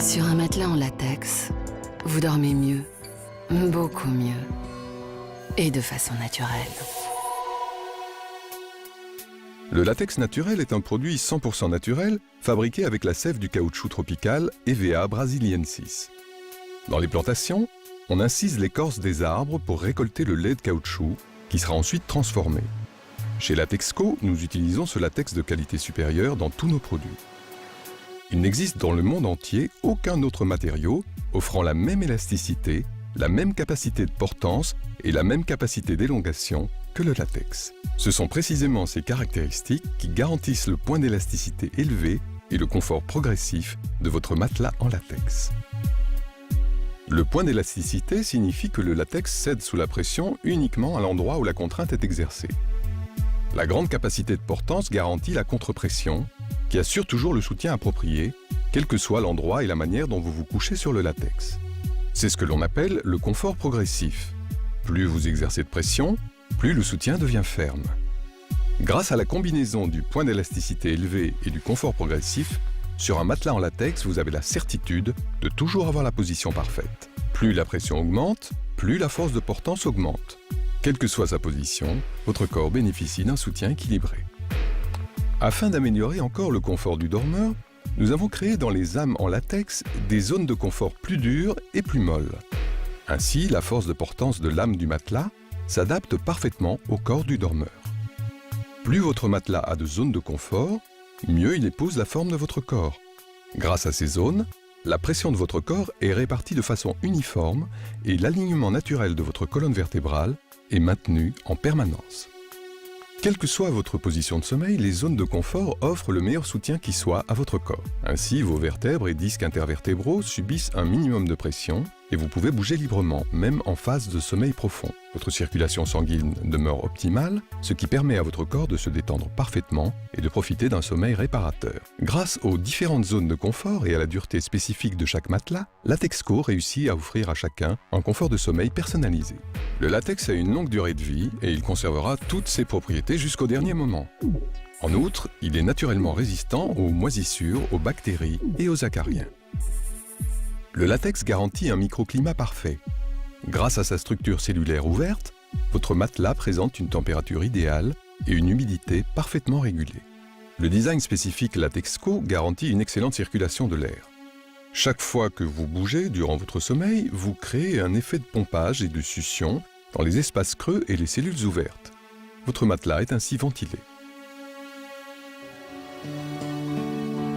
Sur un matelas en latex, vous dormez mieux, beaucoup mieux, et de façon naturelle. Le latex naturel est un produit 100% naturel fabriqué avec la sève du caoutchouc tropical EVA brasiliensis. Dans les plantations, on incise l'écorce des arbres pour récolter le lait de caoutchouc qui sera ensuite transformé. Chez Latexco, nous utilisons ce latex de qualité supérieure dans tous nos produits. Il n'existe dans le monde entier aucun autre matériau offrant la même élasticité, la même capacité de portance et la même capacité d'élongation que le latex. Ce sont précisément ces caractéristiques qui garantissent le point d'élasticité élevé et le confort progressif de votre matelas en latex. Le point d'élasticité signifie que le latex cède sous la pression uniquement à l'endroit où la contrainte est exercée. La grande capacité de portance garantit la contre-pression, qui assure toujours le soutien approprié, quel que soit l'endroit et la manière dont vous vous couchez sur le latex. C'est ce que l'on appelle le confort progressif. Plus vous exercez de pression, plus le soutien devient ferme. Grâce à la combinaison du point d'élasticité élevé et du confort progressif, sur un matelas en latex, vous avez la certitude de toujours avoir la position parfaite. Plus la pression augmente, plus la force de portance augmente. Quelle que soit sa position, votre corps bénéficie d'un soutien équilibré. Afin d'améliorer encore le confort du dormeur, nous avons créé dans les âmes en latex des zones de confort plus dures et plus molles. Ainsi, la force de portance de l'âme du matelas s'adapte parfaitement au corps du dormeur. Plus votre matelas a de zones de confort, mieux il épouse la forme de votre corps. Grâce à ces zones, la pression de votre corps est répartie de façon uniforme et l'alignement naturel de votre colonne vertébrale est maintenu en permanence. Quelle que soit votre position de sommeil, les zones de confort offrent le meilleur soutien qui soit à votre corps. Ainsi, vos vertèbres et disques intervertébraux subissent un minimum de pression et vous pouvez bouger librement, même en phase de sommeil profond. Votre circulation sanguine demeure optimale, ce qui permet à votre corps de se détendre parfaitement et de profiter d'un sommeil réparateur. Grâce aux différentes zones de confort et à la dureté spécifique de chaque matelas, Latexco réussit à offrir à chacun un confort de sommeil personnalisé. Le latex a une longue durée de vie et il conservera toutes ses propriétés jusqu'au dernier moment. En outre, il est naturellement résistant aux moisissures, aux bactéries et aux acariens. Le latex garantit un microclimat parfait. Grâce à sa structure cellulaire ouverte, votre matelas présente une température idéale et une humidité parfaitement régulée. Le design spécifique Latexco garantit une excellente circulation de l'air. Chaque fois que vous bougez durant votre sommeil, vous créez un effet de pompage et de succion dans les espaces creux et les cellules ouvertes. Votre matelas est ainsi ventilé.